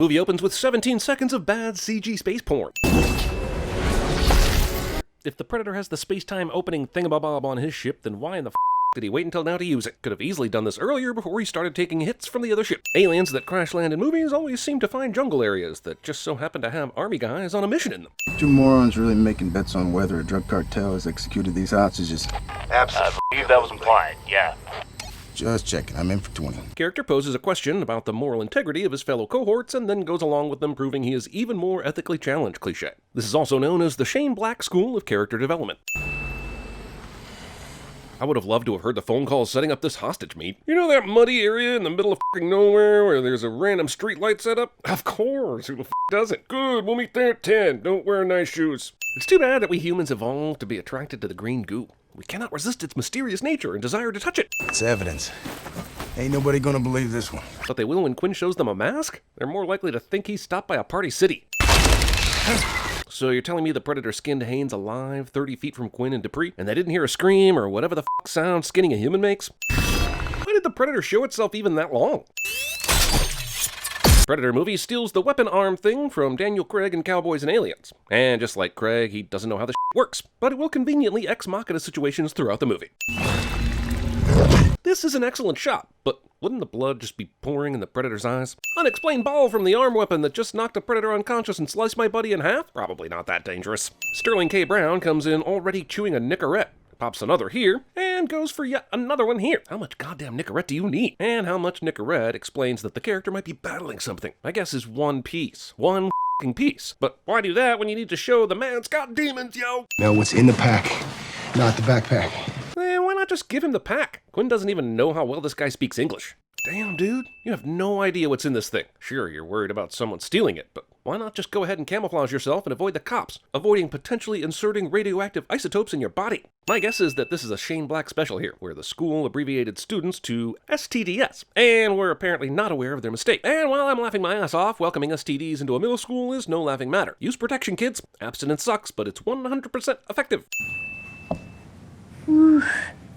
Movie opens with 17 seconds of bad CG space porn. If the Predator has the space-time opening thingamabob on his ship, then why in the did he wait until now to use it? Could have easily done this earlier before he started taking hits from the other ship. Aliens that crash land in movies always seem to find jungle areas that just so happen to have army guys on a mission in them. Two morons really making bets on whether a drug cartel has executed these hostages. Absolutely. I believe that was implied, yeah. Just checking, I'm in for 20. Character poses a question about the moral integrity of his fellow cohorts and then goes along with them, proving he is even more ethically challenged cliché. This is also known as the Shane Black School of Character Development. I would have loved to have heard the phone calls setting up this hostage meet. You know that muddy area in the middle of f***ing nowhere where there's a random street light set up? Of course, who the f*** doesn't? Good, we'll meet there at 10. Don't wear nice shoes. It's too bad that we humans evolved to be attracted to the green goo. We cannot resist its mysterious nature and desire to touch it. It's evidence. Ain't nobody gonna believe this one. But they will when Quinn shows them a mask? They're more likely to think he's stopped by a party city. So you're telling me the Predator skinned Haynes alive 30 feet from Quinn and Dupree, and they didn't hear a scream or whatever the sound skinning a human makes? Why did the Predator show itself even that long? Predator movie steals the weapon arm thing from Daniel Craig in Cowboys and Aliens. And just like Craig, he doesn't know how the works, but it will conveniently ex machina situations throughout the movie. This is an excellent shot, but wouldn't the blood just be pouring in the Predator's eyes? Unexplained ball from the arm weapon that just knocked a Predator unconscious and sliced my buddy in half? Probably not that dangerous. Sterling K. Brown comes in already chewing a Nicorette, pops another here, and goes for yet another one here. How much goddamn Nicorette do you need? And how much Nicorette explains that the character might be battling something. I guess is one piece. One f***ing piece. But why do that when you need to show the man's got demons, yo? Now what's in the pack, not the backpack. Then why not just give him the pack? Quinn doesn't even know how well this guy speaks English. Damn, dude, you have no idea what's in this thing. Sure, you're worried about someone stealing it, but why not just go ahead and camouflage yourself and avoid the cops, avoiding potentially inserting radioactive isotopes in your body? My guess is that this is a Shane Black special here, where the school abbreviated students to STDS, and we're apparently not aware of their mistake. And while I'm laughing my ass off, welcoming STDs into a middle school is no laughing matter. Use protection, kids. Abstinence sucks, but it's 100% effective.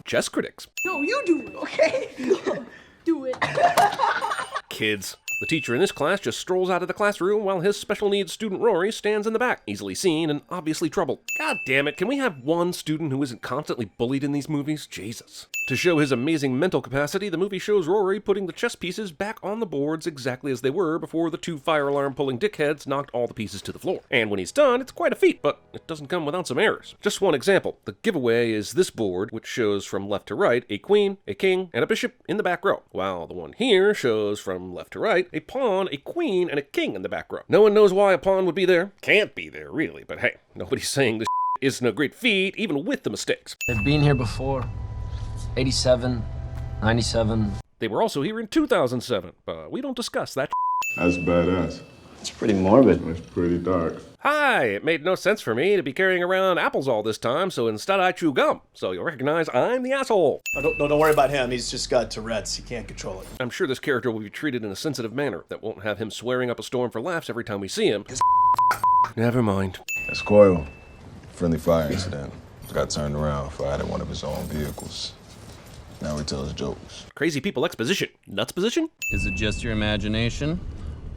Chess critics. No, you do it, okay? Do it. Kids. The teacher in this class just strolls out of the classroom while his special needs student Rory stands in the back, easily seen and obviously troubled. God damn it, can we have one student who isn't constantly bullied in these movies? Jesus. To show his amazing mental capacity, the movie shows Rory putting the chess pieces back on the boards exactly as they were before the two fire alarm pulling dickheads knocked all the pieces to the floor. And when he's done, it's quite a feat, but it doesn't come without some errors. Just one example. The giveaway is this board, which shows from left to right a queen, a king, and a bishop in the back row, while the one here shows from left to right a pawn, a queen, and a king in the back row. No one knows why a pawn would be there. Can't be there, really, but hey, nobody's saying this isn't a great feat, even with the mistakes. They've been here before. 87, 97. They were also here in 2007, but we don't discuss that. That's badass. It's pretty morbid. It's pretty dark. Hi, it made no sense for me to be carrying around apples all this time, so instead I chew gum. So you'll recognize I'm the asshole. Oh, don't worry about him. He's just got Tourette's. He can't control it. I'm sure this character will be treated in a sensitive manner that won't have him swearing up a storm for laughs every time we see him. Never mind. That's Coyle. Friendly fire incident. Got turned around, fired at one of his own vehicles. Now he tells jokes. Crazy people exposition. Nuts position? Is it just your imagination?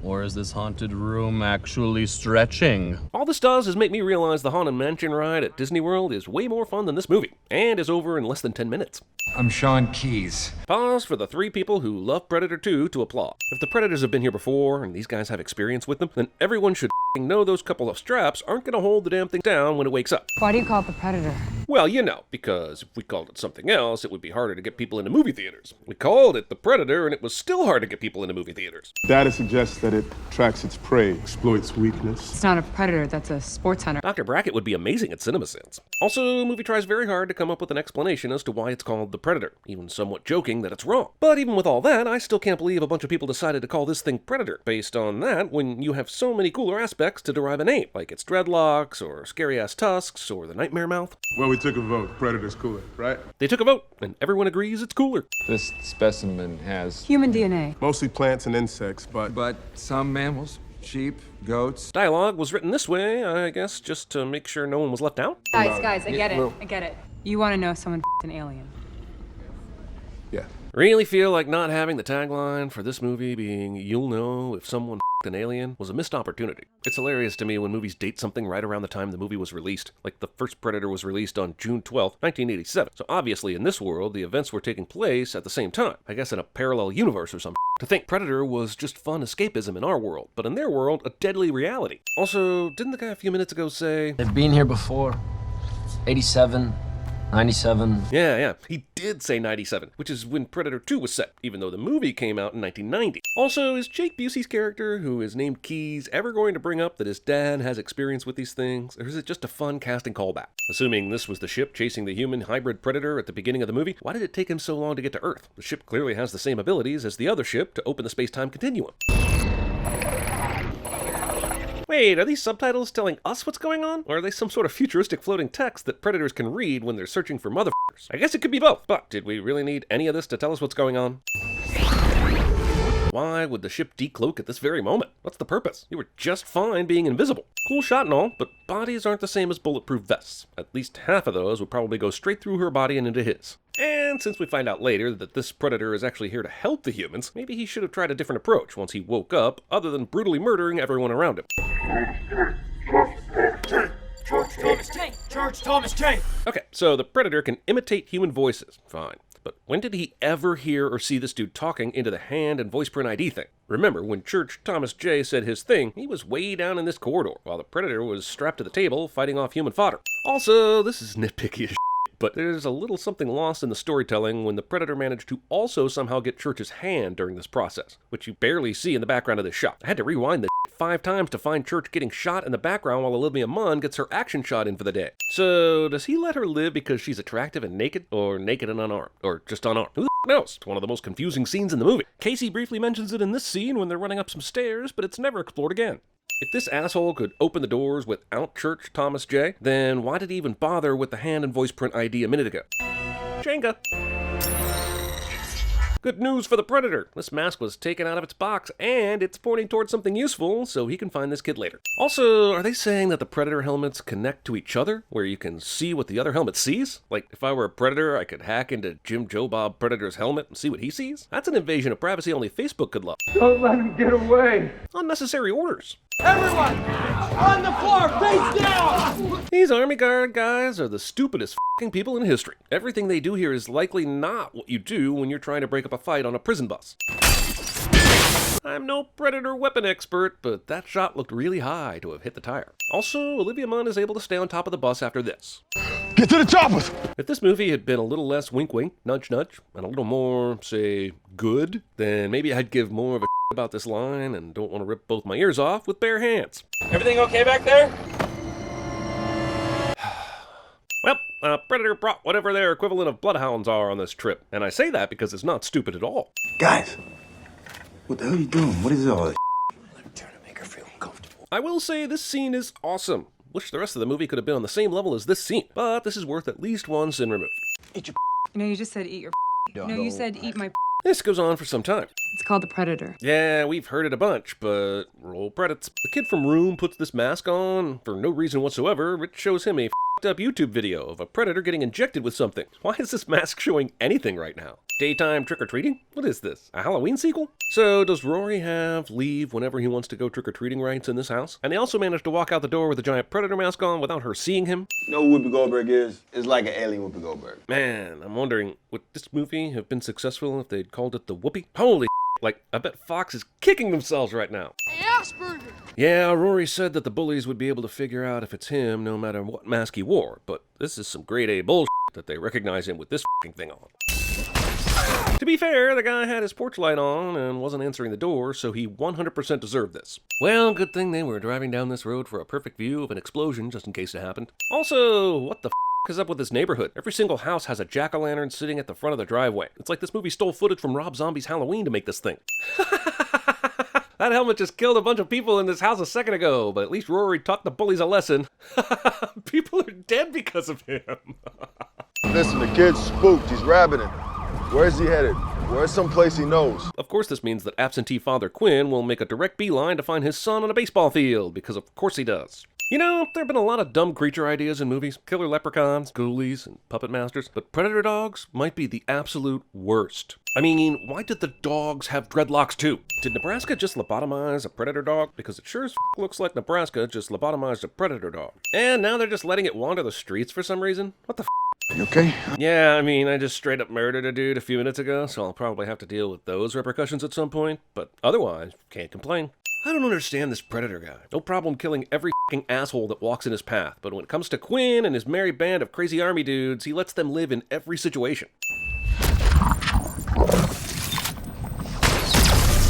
Or is this haunted room actually stretching? All this does is make me realize the Haunted Mansion ride at Disney World is way more fun than this movie, and is over in less than 10 minutes. I'm Sean Keys. Pause for the 3 people who love Predator 2 to applaud. If the Predators have been here before, and these guys have experience with them, then everyone should know those couple of straps aren't gonna hold the damn thing down when it wakes up. Why do you call it the Predator? Well, you know, because if we called it something else, it would be harder to get people into movie theaters. We called it the Predator, and it was still hard to get people into movie theaters. Data suggests that it tracks its prey, exploits weakness. It's not a predator, that's a sports hunter. Dr. Brackett would be amazing at CinemaSins. Also, the movie tries very hard to come up with an explanation as to why it's called the Predator, even somewhat joking that it's wrong. But even with all that, I still can't believe a bunch of people decided to call this thing Predator, based on that when you have so many cooler aspects to derive a name, like its dreadlocks, or scary-ass tusks, or the nightmare mouth. Well, we took a vote. Predator's cooler, right? They took a vote, and everyone agrees it's cooler. This specimen has Human DNA. Mostly plants and insects, but some mammals, sheep, goats. Dialogue was written this way, I guess, just to make sure no one was left out. Guys, I get it. I get it. You want to know someone an alien. yeah. Really feel like not having the tagline for this movie being, "You'll know if someone an an alien was a missed opportunity. It's hilarious to me when movies date something right around the time the movie was released. Like the first Predator was released on June 12th, 1987. So obviously in this world, the events were taking place at the same time. I guess in a parallel universe or something. To think Predator was just fun escapism in our world, but in their world, a deadly reality. Also, didn't the guy a few minutes ago say... They've been here before. 87, 97. Yeah, he did say 97, which is when Predator 2 was set, even though the movie came out in 1990. Also, is Jake Busey's character, who is named Keys, ever going to bring up that his dad has experience with these things, or is it just a fun casting callback? Assuming this was the ship chasing the human hybrid Predator at the beginning of the movie, why did it take him so long to get to Earth? The ship clearly has the same abilities as the other ship to open the space-time continuum. Wait, are these subtitles telling us what's going on? Or are they some sort of futuristic floating text that Predators can read when they're searching for motherfuckers? I guess it could be both, but did we really need any of this to tell us what's going on? Why would the ship decloak at this very moment? What's the purpose? You were just fine being invisible. Cool shot and all, but bodies aren't the same as bulletproof vests. At least half of those would probably go straight through her body and into his. And since we find out later that this Predator is actually here to help the humans, maybe he should have tried a different approach once he woke up, other than brutally murdering everyone around him. George Thomas J. Okay, so the Predator can imitate human voices. Fine. But when did he ever hear or see this dude talking into the hand and voice print ID thing? Remember, when Church Thomas J said his thing, he was way down in this corridor, while the Predator was strapped to the table fighting off human fodder. Also, this is nitpicky as shit, but there's a little something lost in the storytelling when the Predator managed to also somehow get Church's hand during this process, which you barely see in the background of this shot. I had to rewind this 5 times to find Church getting shot in the background while Olivia Munn gets her action shot in for the day. So, does he let her live because she's attractive and naked, or naked and unarmed, or just unarmed? Who the knows? It's one of the most confusing scenes in the movie. Casey briefly mentions it in this scene when they're running up some stairs, but it's never explored again. If this asshole could open the doors without Church Thomas J, then why did he even bother with the hand and voice print ID a minute ago? Jenga. Good news for the Predator. This mask was taken out of its box, and it's pointing towards something useful, so he can find this kid later. Also, are they saying that the Predator helmets connect to each other, where you can see what the other helmet sees? Like, if I were a Predator, I could hack into Jim Joe Bob Predator's helmet and see what he sees? That's an invasion of privacy only Facebook could love. Don't let him get away. Unnecessary orders. Everyone, on the floor, face down! These Army Guard guys are the stupidest f***ing people in history. Everything they do here is likely not what you do when you're trying to break up a fight on a prison bus. I'm no Predator weapon expert, but that shot looked really high to have hit the tire. Also, Olivia Munn is able to stay on top of the bus after this. Get to the choppers! If this movie had been a little less wink wink, nudge nudge, and a little more, say, good, then maybe I'd give more of a about this line and don't want to rip both my ears off with bare hands. Everything okay back there? Well, Predator brought whatever their equivalent of bloodhounds are on this trip, and I say that because it's not stupid at all. Guys, what the hell are you doing? What is all this? I'm trying to make her feel uncomfortable. I will say this scene is awesome. Wish the rest of the movie could have been on the same level as this scene, but this is worth at least one sin removed. Eat your You know, you just said eat your No, you said eat my This goes on for some time. It's called the Predator. Yeah, we've heard it a bunch, but roll credits. The kid from Room puts this mask on for no reason whatsoever. It shows him a f***ed up YouTube video of a Predator getting injected with something. Why is this mask showing anything right now? Daytime trick-or-treating? What is this? A Halloween sequel? So does Rory have leave whenever he wants to go trick-or-treating rights in this house? And they also managed to walk out the door with a giant Predator mask on without her seeing him? You know who Whoopi Goldberg is? It's like an alien Whoopi Goldberg. Man, I'm wondering, would this movie have been successful if they'd called it the Whoopi? Holy like, I bet Fox is kicking themselves right now. Asperger! Yeah, Rory said that the bullies would be able to figure out if it's him no matter what mask he wore, but this is some grade A bullshit that they recognize him with this f***ing thing on. To be fair, the guy had his porch light on and wasn't answering the door, so he 100% deserved this. Well, good thing they were driving down this road for a perfect view of an explosion just in case it happened. Also, what the f*** is up with this neighborhood? Every single house has a jack-o'-lantern sitting at the front of the driveway. It's like this movie stole footage from Rob Zombie's Halloween to make this thing. That helmet just killed a bunch of people in this house a second ago, but at least Rory taught the bullies a lesson. People are dead because of him. Listen, the kid's spooked. He's rabbiting. Where's he headed? Where's someplace he knows? Of course, this means that absentee father Quinn will make a direct beeline to find his son on a baseball field, because of course he does. You know, there have been a lot of dumb creature ideas in movies. Killer leprechauns, ghoulies, and puppet masters. But predator dogs might be the absolute worst. I mean, why did the dogs have dreadlocks too? Did Nebraska just lobotomize a predator dog? Because it sure as f looks like Nebraska just lobotomized a predator dog. And now they're just letting it wander the streets for some reason? What the f? You okay? Yeah, I mean, I just straight up murdered a dude a few minutes ago, so I'll probably have to deal with those repercussions at some point. But otherwise, can't complain. I don't understand this predator guy. No problem killing every f***ing asshole that walks in his path. But when it comes to Quinn and his merry band of crazy army dudes, he lets them live in every situation.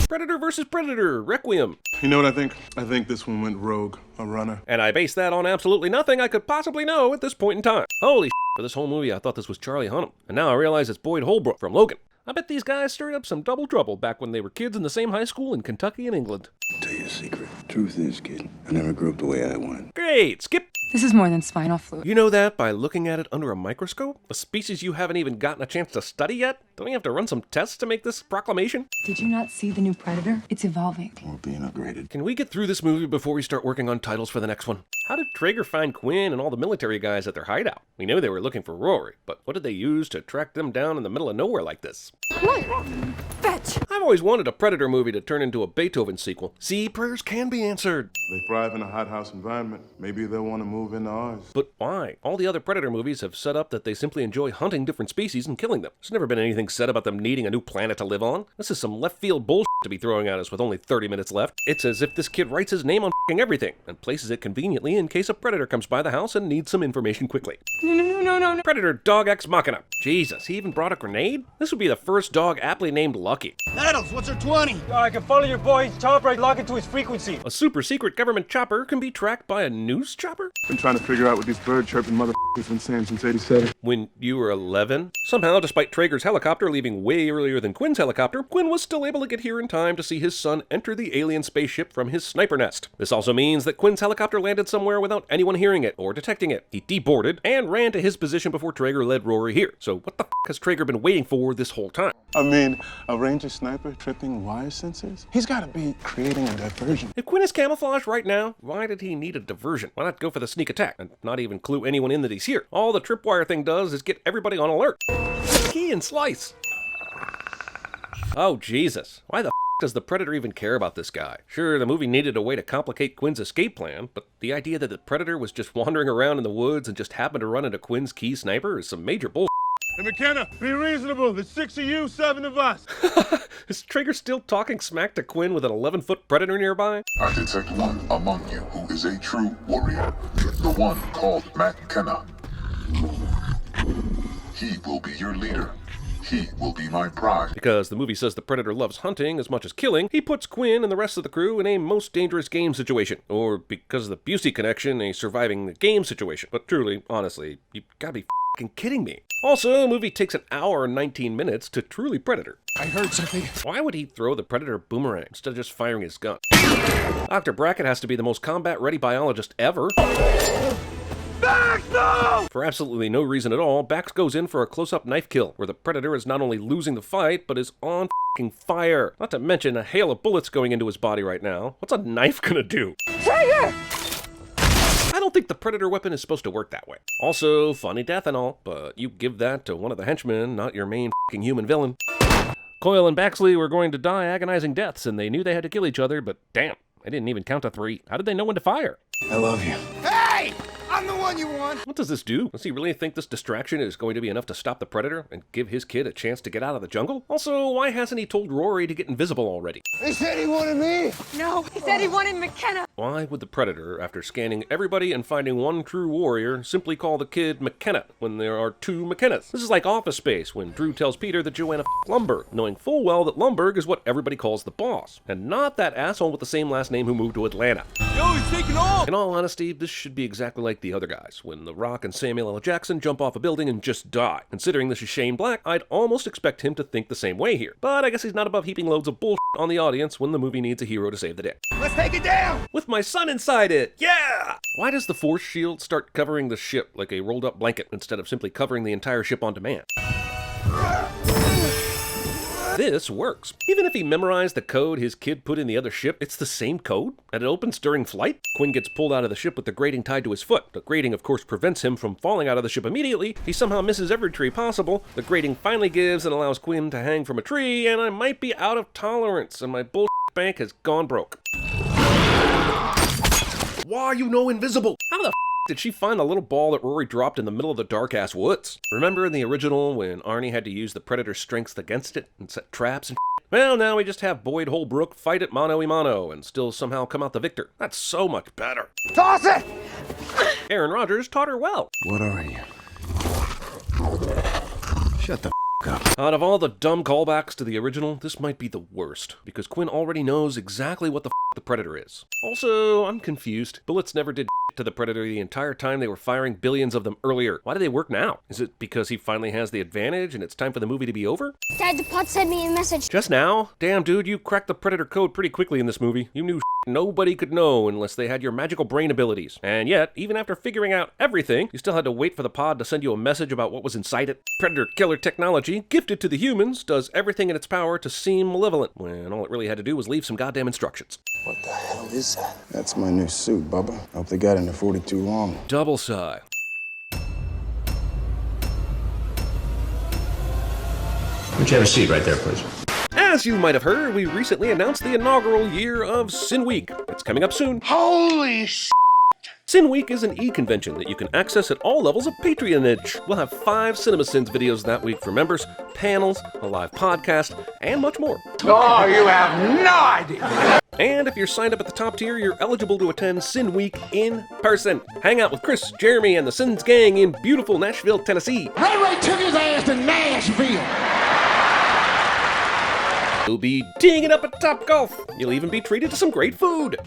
Predator versus Predator, Requiem. You know what I think? I think this one went rogue, a runner. And I base that on absolutely nothing I could possibly know at this point in time. Holy shit, for this whole movie I thought this was Charlie Hunnam. And now I realize it's Boyd Holbrook from Logan. I bet these guys stirred up some double trouble back when they were kids in the same high school in Kentucky and England. I'll tell you a secret. Truth is, kid, I never grew up the way I wanted. Great, skip. This is more than spinal fluid. You know that by looking at it under a microscope? A species you haven't even gotten a chance to study yet? Don't you have to run some tests to make this proclamation? Did you not see the new Predator? It's evolving. We're being upgraded. Can we get through this movie before we start working on titles for the next one? How did Traeger find Quinn and all the military guys at their hideout? We knew they were looking for Rory, but what did they use to track them down in the middle of nowhere like this? Fetch! I've always wanted a Predator movie to turn into a Beethoven sequel. See, prayers can be answered. They thrive in a hothouse environment. Maybe they'll want to move into ours. But why? All the other Predator movies have set up that they simply enjoy hunting different species and killing them. There's never been anything said about them needing a new planet to live on. This is some left field bullshit to be throwing at us with only 30 minutes left. It's as if this kid writes his name on f***ing everything and places it conveniently in case a Predator comes by the house and needs some information quickly. No. Predator Dog Ex Machina. Jesus, he even brought a grenade? This would be the first dog aptly named Lucky. Nettles, what's her 20? I can follow your boy's chopper right lock into his frequency. A super secret government chopper can be tracked by a news chopper? Been trying to figure out what these bird chirping motherfuckers been saying since 87. When you were 11? Somehow, despite Traeger's helicopter leaving way earlier than Quinn's helicopter, Quinn was still able to get here in time to see his son enter the alien spaceship from his sniper nest. This also means that Quinn's helicopter landed somewhere without anyone hearing it or detecting it. He deboarded and ran to his position before Traeger led Rory here. So what the f*** has Traeger been waiting for this whole time? I mean, a ranger sniper tripping wire sensors? He's got to be creating a diversion. If Quinn is camouflaged right now, why did he need a diversion? Why not go for the sneak attack and not even clue anyone in that he's here? All the tripwire thing does is get everybody on alert. Key and slice. Oh, Jesus. Why the f*** does the Predator even care about this guy? Sure, the movie needed a way to complicate Quinn's escape plan, but the idea that the Predator was just wandering around in the woods and just happened to run into Quinn's key sniper is some major bull. Hey, McKenna, be reasonable. There's 6 of you, 7 of us. Is Traeger still talking smack to Quinn with an 11-foot Predator nearby? I detect one among you who is a true warrior, the one called McKenna. He will be your leader. He will be my pride. Because the movie says the Predator loves hunting as much as killing, he puts Quinn and the rest of the crew in a most dangerous game situation. Or because of the Busey connection, a surviving the game situation. But truly, honestly, you gotta be f***ing kidding me. Also, the movie takes an hour and 19 minutes to truly Predator. I heard something. Why would he throw the Predator boomerang instead of just firing his gun? Dr. Brackett has to be the most combat-ready biologist ever. Bax, no! For absolutely no reason at all, Bax goes in for a close-up knife kill, where the Predator is not only losing the fight, but is on f***ing fire. Not to mention a hail of bullets going into his body right now. What's a knife gonna do? Traeger! I don't think the Predator weapon is supposed to work that way. Also, funny death and all, but you give that to one of the henchmen, not your main f***ing human villain. Coyle and Baxley were going to die agonizing deaths, and they knew they had to kill each other, but damn, they didn't even count to 3. How did they know when to fire? I love you. Hey! I'm the one you want! What does this do? Does he really think this distraction is going to be enough to stop the Predator and give his kid a chance to get out of the jungle? Also, why hasn't he told Rory to get invisible already? He said he wanted me! No, he said he wanted McKenna. Why would the Predator, after scanning everybody and finding one true warrior, simply call the kid McKenna when there are 2 McKennas? This is like Office Space when Drew tells Peter that Joanna f***ed Lumberg, knowing full well that Lumberg is what everybody calls the boss, and not that asshole with the same last name who moved to Atlanta. Yo, he's taking off! In all honesty, this should be exactly like the other guys, when The Rock and Samuel L. Jackson jump off a building and just die. Considering this is Shane Black, I'd almost expect him to think the same way here. But I guess he's not above heaping loads of bullshit on the audience when the movie needs a hero to save the day. Let's take it down! With my son inside it! Yeah! Why does the force shield start covering the ship like a rolled up blanket instead of simply covering the entire ship on demand? This works. Even if he memorized the code his kid put in the other ship, it's the same code, and it opens during flight. Quinn gets pulled out of the ship with the grating tied to his foot. The grating, of course, prevents him from falling out of the ship immediately. He somehow misses every tree possible. The grating finally gives and allows Quinn to hang from a tree, and I might be out of tolerance, and my bullshit bank has gone broke. Why are you no invisible? How the did she find the little ball that Rory dropped in the middle of the dark-ass woods? Remember in the original when Arnie had to use the Predator's strength against it and set traps and Well, now we just have Boyd Holbrook fight it mano-a-mano and still somehow come out the victor. That's so much better. Toss it! Aaron Rodgers taught her well. What are you? Shut the up. Out of all the dumb callbacks to the original, this might be the worst, because Quinn already knows exactly what the Predator is. Also, I'm confused. Bullets never did to the Predator the entire time they were firing billions of them earlier. Why do they work now? Is it because he finally has the advantage and it's time for the movie to be over? Dad, the pod sent me a message. Just now? Damn, dude, you cracked the Predator code pretty quickly in this movie. You knew nobody could know unless they had your magical brain abilities. And yet, even after figuring out everything, you still had to wait for the pod to send you a message about what was inside it. Predator killer technology, gifted to the humans, does everything in its power to seem malevolent, when all it really had to do was leave some goddamn instructions. What the hell is that? That's my new suit, Bubba. Hope they got it in the 42 long. Double sigh. Would you have a seat right there, please? As you might have heard, we recently announced the inaugural year of Sin Week. It's coming up soon. Holy sh**! Sin Week is an e-convention that you can access at all levels of patronage. We'll have 5 CinemaSins videos that week for members, panels, a live podcast, and much more. Oh, you have no idea! And if you're signed up at the top tier, you're eligible to attend Sin Week in person. Hang out with Chris, Jeremy, and the Sins gang in beautiful Nashville, Tennessee. Ray took his ass to Nashville! You'll be teeing it up at Topgolf. You'll even be treated to some great food.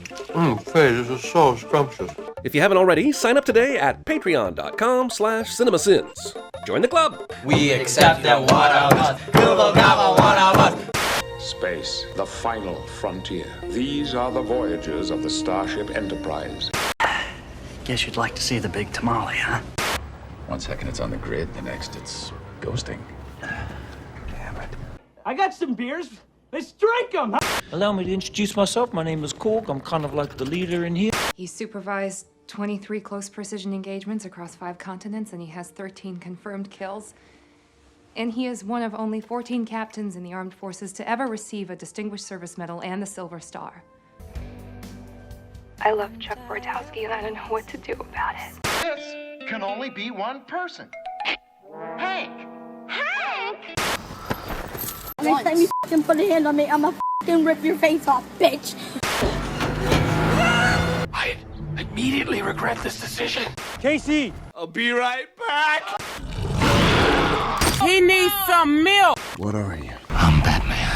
This is so scrumptious. If you haven't already, sign up today at patreon.com/cinemasins. Join the club. We accept that one of us. Google got one of us. Space, the final frontier. These are the voyages of the Starship Enterprise. Guess you'd like to see the big tamale, huh? 1 second it's on the grid, the next it's ghosting. Damn it. I got some beers. Let's drink them. Allow me to introduce myself. My name is Cork. I'm kind of like the leader in here. He supervised 23 close precision engagements across 5 continents, and he has 13 confirmed kills. And he is one of only 14 captains in the armed forces to ever receive a Distinguished Service Medal and the Silver Star. I love Chuck Bortowski, and I don't know what to do about it. This can only be one person. Hank! Hank! Next time you f***ing put a hand on me, I'ma f***ing rip your face off, bitch! I immediately regret this decision. Casey! I'll be right back! He needs some milk! What are you? I'm Batman.